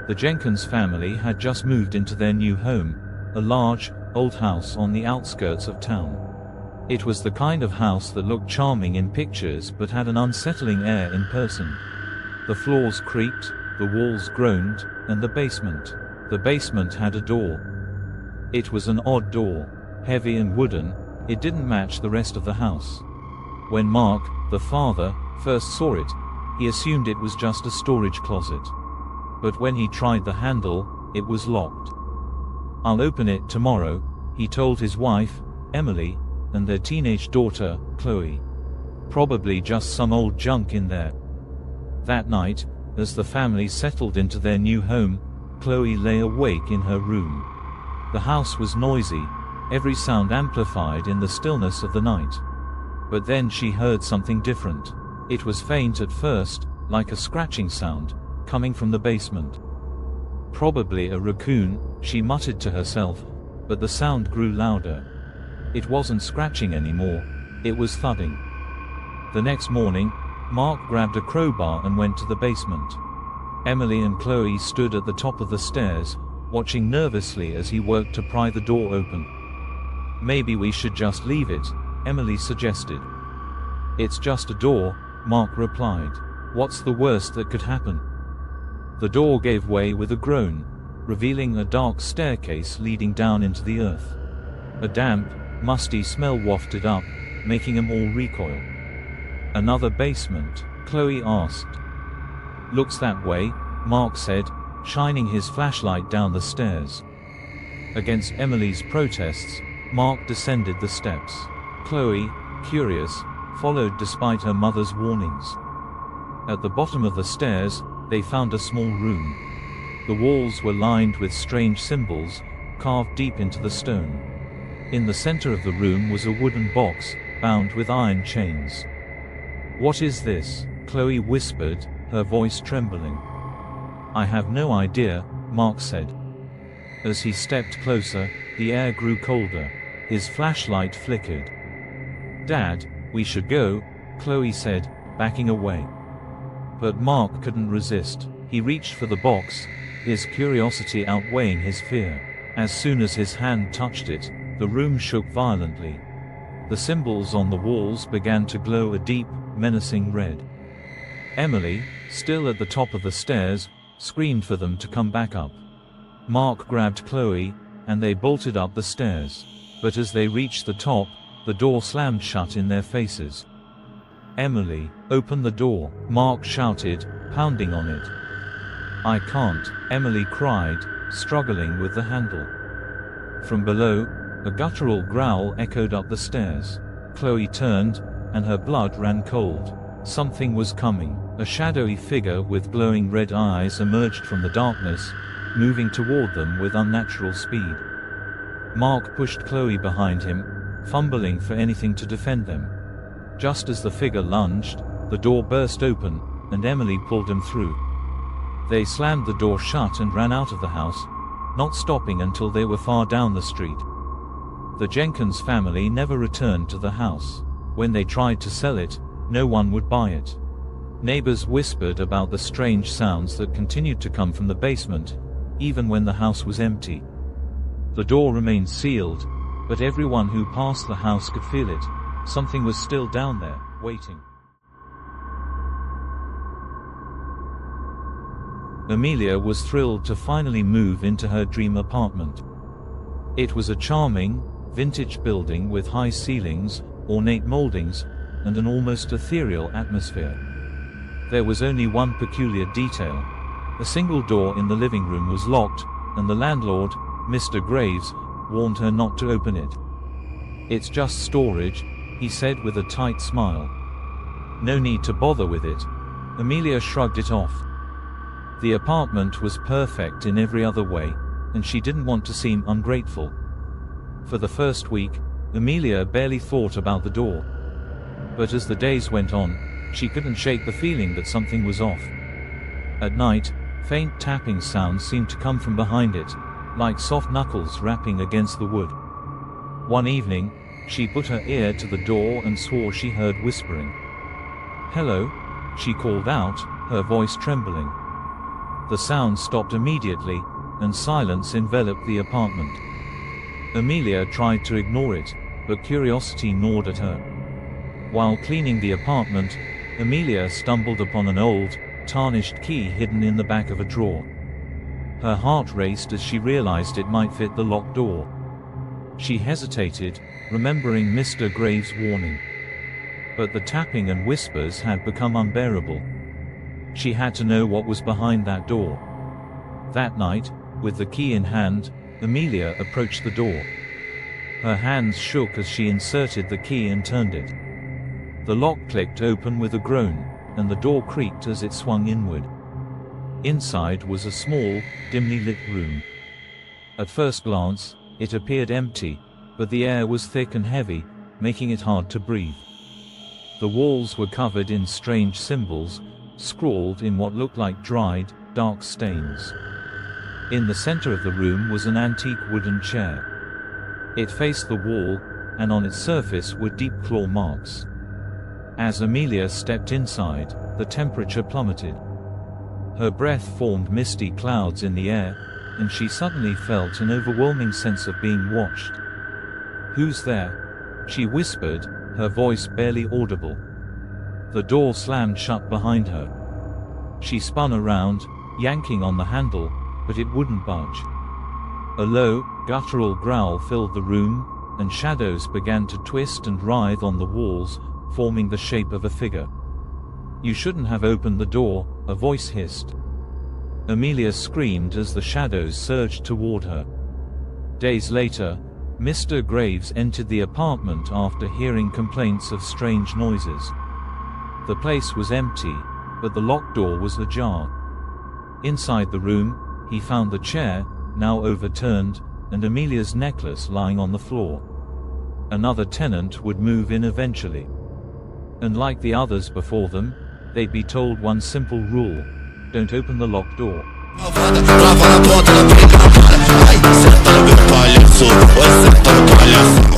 The Jenkins family had just moved into their new home, a large, old house on the outskirts of town. It was the kind of house that looked charming in pictures but had an unsettling air in person. The floors creaked, the walls groaned, and the basement had a door. It was an odd door, heavy and wooden. It didn't match the rest of the house. When Mark, the father, first saw it, he assumed it was just a storage closet. But when he tried the handle, it was locked. "I'll open it tomorrow," he told his wife, Emily, and their teenage daughter, Chloe. "Probably just some old junk in there." That night, as the family settled into their new home, Chloe lay awake in her room. The house was noisy, every sound amplified in the stillness of the night. But then she heard something different. It was faint at first, like a scratching sound, coming from the basement. "Probably a raccoon," she muttered to herself, but the sound grew louder. It wasn't scratching anymore, it was thudding. The next morning, Mark grabbed a crowbar and went to the basement. Emily and Chloe stood at the top of the stairs, watching nervously as he worked to pry the door open. "Maybe we should just leave it," Emily suggested. "It's just a door," Mark replied. "What's the worst that could happen?" The door gave way with a groan, revealing a dark staircase leading down into the earth. A damp, musty smell wafted up, making them all recoil. "Another basement?" Chloe asked. "Looks that way," Mark said, shining his flashlight down the stairs. Against Emily's protests, Mark descended the steps. Chloe, curious, followed despite her mother's warnings. At the bottom of the stairs, they found a small room. The walls were lined with strange symbols, carved deep into the stone. In the center of the room was a wooden box, bound with iron chains. "What is this?" Chloe whispered, her voice trembling. "I have no idea," Mark said. As he stepped closer, the air grew colder. His flashlight flickered. "Dad, we should go," Chloe said, backing away. But Mark couldn't resist. He reached for the box, his curiosity outweighing his fear. As soon as his hand touched it, the room shook violently. The symbols on the walls began to glow a deep, menacing red. Emily, still at the top of the stairs, screamed for them to come back up. Mark grabbed Chloe, and they bolted up the stairs. But as they reached the top, the door slammed shut in their faces. "Emily, open the door," Mark shouted, pounding on it. "I can't," Emily cried, struggling with the handle. From below, a guttural growl echoed up the stairs. Chloe turned, and her blood ran cold. Something was coming. A shadowy figure with glowing red eyes emerged from the darkness, moving toward them with unnatural speed. Mark pushed Chloe behind him, fumbling for anything to defend them. Just as the figure lunged, the door burst open, and Emily pulled him through. They slammed the door shut and ran out of the house, not stopping until they were far down the street. The Jenkins family never returned to the house. When they tried to sell it, no one would buy it. Neighbors whispered about the strange sounds that continued to come from the basement, even when the house was empty. The door remained sealed, but everyone who passed the house could feel it. Something was still down there, waiting. Amelia was thrilled to finally move into her dream apartment. It was a charming, vintage building with high ceilings, ornate moldings, and an almost ethereal atmosphere. There was only one peculiar detail. A single door in the living room was locked, and the landlord, Mr. Graves, warned her not to open it. "It's just storage," he said with a tight smile. "No need to bother with it." Amelia shrugged it off. The apartment was perfect in every other way, and she didn't want to seem ungrateful. For the first week, Amelia barely thought about the door. But as the days went on, she couldn't shake the feeling that something was off. At night, faint tapping sounds seemed to come from behind it, like soft knuckles rapping against the wood. One evening, she put her ear to the door and swore she heard whispering. "Hello?" she called out, her voice trembling. The sound stopped immediately, and silence enveloped the apartment. Amelia tried to ignore it, but curiosity gnawed at her. While cleaning the apartment, Amelia stumbled upon an old, tarnished key hidden in the back of a drawer. Her heart raced as she realized it might fit the locked door. She hesitated, remembering Mr. Graves' warning. But the tapping and whispers had become unbearable. She had to know what was behind that door. That night, with the key in hand, Amelia approached the door. Her hands shook as she inserted the key and turned it. The lock clicked open with a groan, and the door creaked as it swung inward. Inside was a small, dimly lit room. At first glance, it appeared empty, but the air was thick and heavy, making it hard to breathe. The walls were covered in strange symbols, scrawled in what looked like dried, dark stains. In the center of the room was an antique wooden chair. It faced the wall, and on its surface were deep claw marks. As Amelia stepped inside, the temperature plummeted. Her breath formed misty clouds in the air, and she suddenly felt an overwhelming sense of being watched. "Who's there?" she whispered, her voice barely audible. The door slammed shut behind her. She spun around, yanking on the handle, but it wouldn't budge. A low, guttural growl filled the room, and shadows began to twist and writhe on the walls, forming the shape of a figure. "You shouldn't have opened the door," a voice hissed. Amelia screamed as the shadows surged toward her. Days later, Mr. Graves entered the apartment after hearing complaints of strange noises. The place was empty, but the locked door was ajar. Inside the room, he found the chair, now overturned, and Amelia's necklace lying on the floor. Another tenant would move in eventually. And like the others before them, they'd be told one simple rule: don't open the locked door. Права работала, прикопала. Ай, сектор по лицу, ой, сектор по лесу.